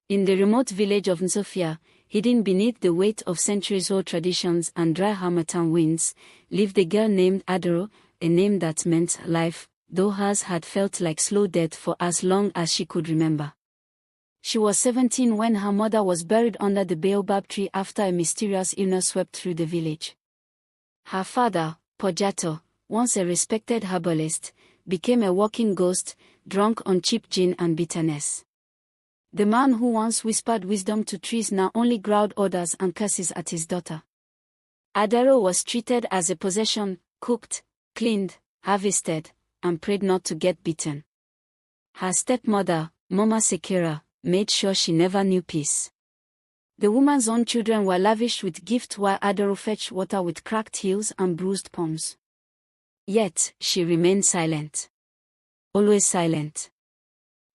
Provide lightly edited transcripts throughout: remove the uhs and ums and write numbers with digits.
In the remote village of Nsofia, hidden beneath the weight of centuries-old traditions and dry harmattan winds, lived a girl named Adero, a name that meant life, though hers had felt like slow death for as long as she could remember. She was 17 when her mother was buried under the baobab tree after a mysterious illness swept through the village. Her father, Pojato, once a respected herbalist, became a walking ghost, drunk on cheap gin and bitterness. The man who once whispered wisdom to trees now only growled orders and curses at his daughter. Adero was treated as a possession, cooked, cleaned, harvested, and prayed not to get bitten. Her stepmother, Mama Sekira, made sure she never knew peace. The woman's own children were lavished with gifts while Adero fetched water with cracked heels and bruised palms. Yet, she remained silent. Always silent.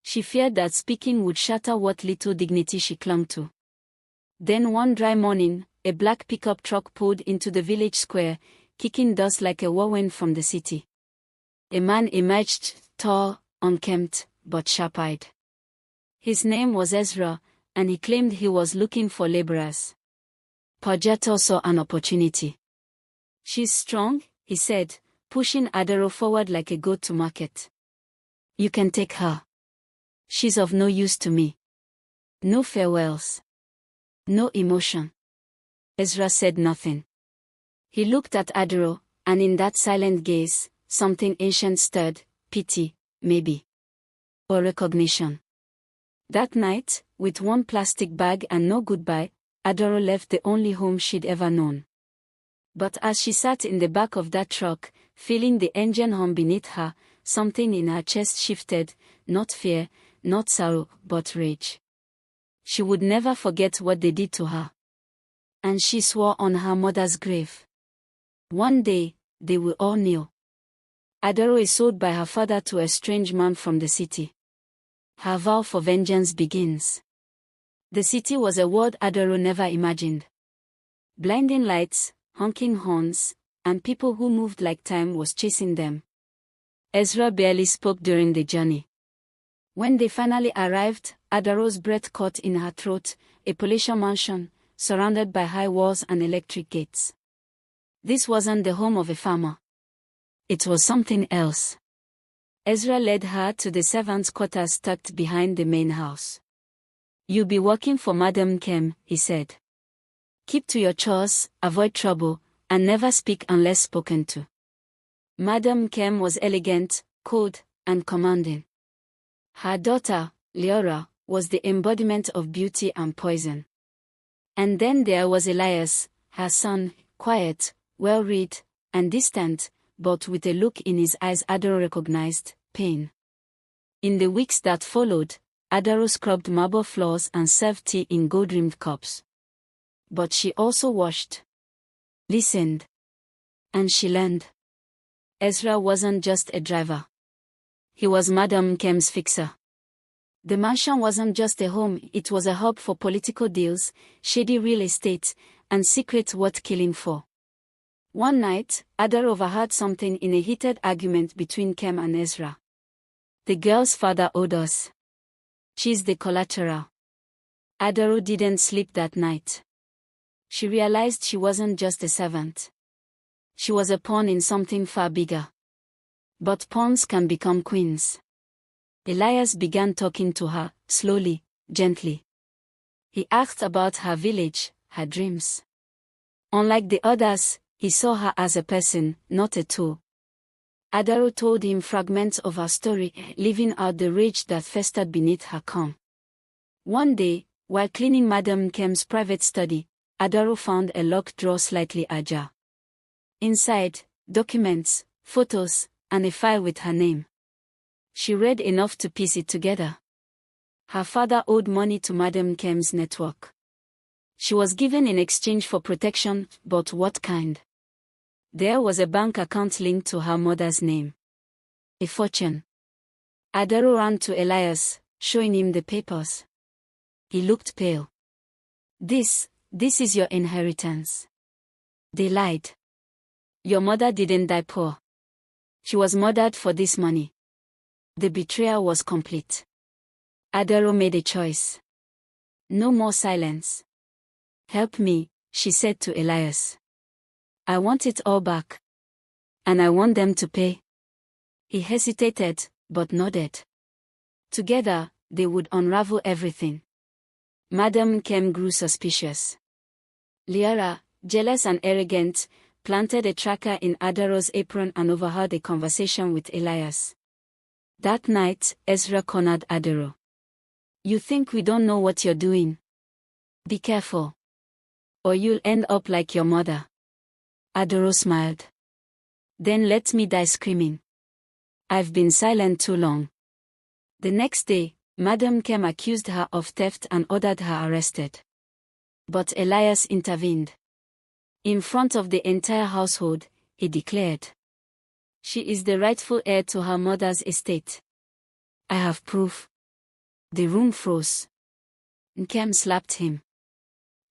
She feared that speaking would shatter what little dignity she clung to. Then one dry morning, a black pickup truck pulled into the village square, kicking dust like a whirlwind from the city. A man emerged, tall, unkempt, but sharp-eyed. His name was Ezra, and he claimed he was looking for laborers. Pojato saw an opportunity. "She's strong," he said, pushing Adero forward like a goat to market. "You can take her. She's of no use to me." No farewells. No emotion. Ezra said nothing. He looked at Adero, and in that silent gaze, something ancient stirred, pity, maybe. Or recognition. That night, with one plastic bag and no goodbye, Adero left the only home she'd ever known. But as she sat in the back of that truck, feeling the engine hum beneath her, something in her chest shifted, not fear, not sorrow, but rage. She would never forget what they did to her. And she swore on her mother's grave. One day, they will all kneel. Adero is sold by her father to a strange man from the city. Her vow for vengeance begins. The city was a world Adero never imagined. Blinding lights, honking horns, and people who moved like time was chasing them. Ezra barely spoke during the journey. When they finally arrived, Adero's breath caught in her throat, a palatial mansion, surrounded by high walls and electric gates. This wasn't the home of a farmer. It was something else. Ezra led her to the servants' quarters tucked behind the main house. "You'll be working for Madam Kem," he said. "Keep to your chores, avoid trouble, and never speak unless spoken to." Madam Kem was elegant, cold, and commanding. Her daughter, Leora, was the embodiment of beauty and poison. And then there was Elias, her son, quiet, well-read, and distant, but with a look in his eyes Adero recognized, pain. In the weeks that followed, Adero scrubbed marble floors and served tea in gold-rimmed cups. But she also watched, listened, and she learned. Ezra wasn't just a driver. He was Madam Kem's fixer. The mansion wasn't just a home, it was a hub for political deals, shady real estate, and secret worth killing for. One night, Adero overheard something in a heated argument between Kem and Ezra. "The girl's father owed us. She's the collateral." Adero didn't sleep that night. She realized she wasn't just a servant. She was a pawn in something far bigger. But pawns can become queens. Elias began talking to her, slowly, gently. He asked about her village, her dreams. Unlike the others, he saw her as a person, not a tool. Adero told him fragments of her story, leaving out the rage that festered beneath her calm. One day, while cleaning Madam Kem's private study, Adero found a locked drawer slightly ajar. Inside, documents, photos, and a file with her name. She read enough to piece it together. Her father owed money to Madam Kem's network. She was given in exchange for protection, but what kind? There was a bank account linked to her mother's name. A fortune. Adero ran to Elias, showing him the papers. He looked pale. This is your inheritance." They lied. "Your mother didn't die poor. She was murdered for this money." The betrayal was complete. Adero made a choice. No more silence. Help me, she said to Elias. I want it all back. And I want them to pay. He hesitated, but nodded. Together, they would unravel everything. Madame Kem grew suspicious. Liara, jealous and arrogant, planted a tracker in Adero's apron and overheard a conversation with Elias. That night, Ezra cornered Adero. You think we don't know what you're doing? Be careful. Or you'll end up like your mother. Adero smiled. Then let me die screaming. I've been silent too long. The next day, Madame Kem accused her of theft and ordered her arrested. But Elias intervened. In front of the entire household, he declared. She is the rightful heir to her mother's estate. I have proof. The room froze. Nkem slapped him.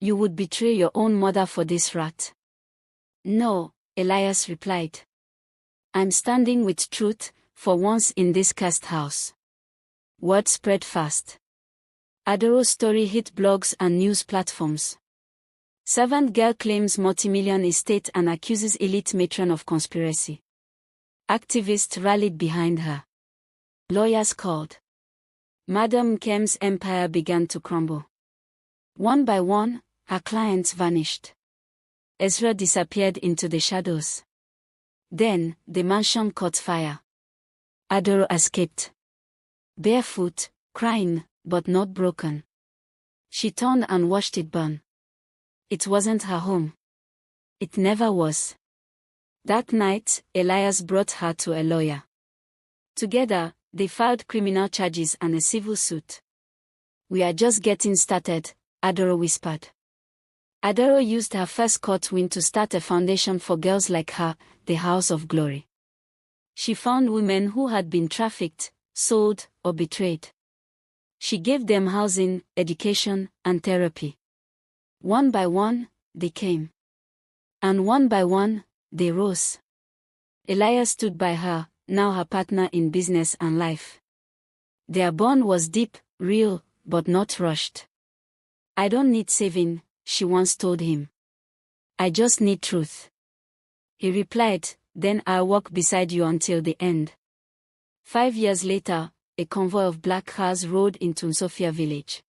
You would betray your own mother for this rat. No, Elias replied. I'm standing with truth, for once in this cursed house. Word spread fast. Adero's story hit blogs and news platforms. Servant girl claims multi-million estate and accuses elite matron of conspiracy. Activists rallied behind her. Lawyers called. Madame Kem's empire began to crumble. One by one, her clients vanished. Ezra disappeared into the shadows. Then, the mansion caught fire. Adero escaped. Barefoot, crying, but not broken. She turned and watched it burn. It wasn't her home. It never was. That night, Elias brought her to a lawyer. Together, they filed criminal charges and a civil suit. We are just getting started, Adero whispered. Adero used her first court win to start a foundation for girls like her, the House of Glory. She found women who had been trafficked, sold, or betrayed. She gave them housing, education, and therapy. One by one, they came. And one by one, they rose. Elias stood by her, now her partner in business and life. Their bond was deep, real, but not rushed. I don't need saving, she once told him. I just need truth. He replied, then I'll walk beside you until the end. 5 years later, a convoy of black cars rode into Sofia village.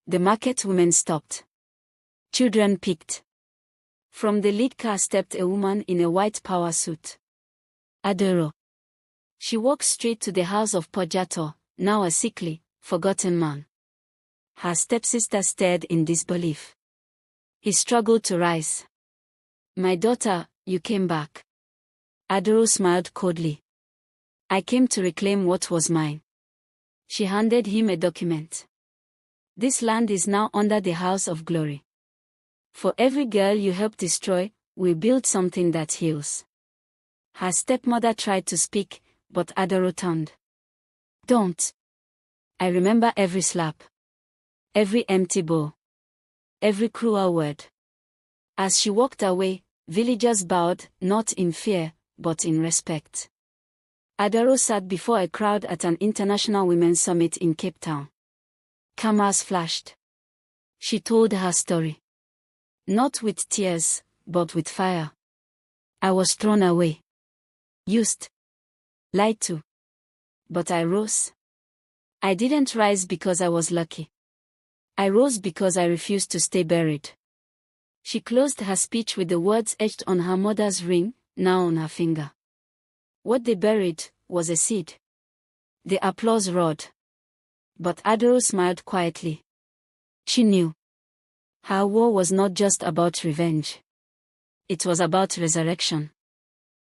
The market women stopped. Children picked. From the lead car stepped a woman in a white power suit. Adero. She walked straight to the house of Pojato, now a sickly, forgotten man. Her stepsister stared in disbelief. He struggled to rise. My daughter, you came back. Adero smiled coldly. I came to reclaim what was mine. She handed him a document. This land is now under the House of Glory. For every girl you help destroy, we build something that heals. Her stepmother tried to speak, but Adero turned. Don't. I remember every slap. Every empty bowl. Every cruel word. As she walked away, villagers bowed, not in fear, but in respect. Adero sat before a crowd at an international women's summit in Cape Town. Cameras flashed. She told her story. Not with tears, but with fire. I was thrown away. Used. Lied to. But I rose. I didn't rise because I was lucky. I rose because I refused to stay buried. She closed her speech with the words etched on her mother's ring, now on her finger. What they buried was a seed. The applause roared. But Adero smiled quietly. She knew. Her war was not just about revenge. It was about resurrection.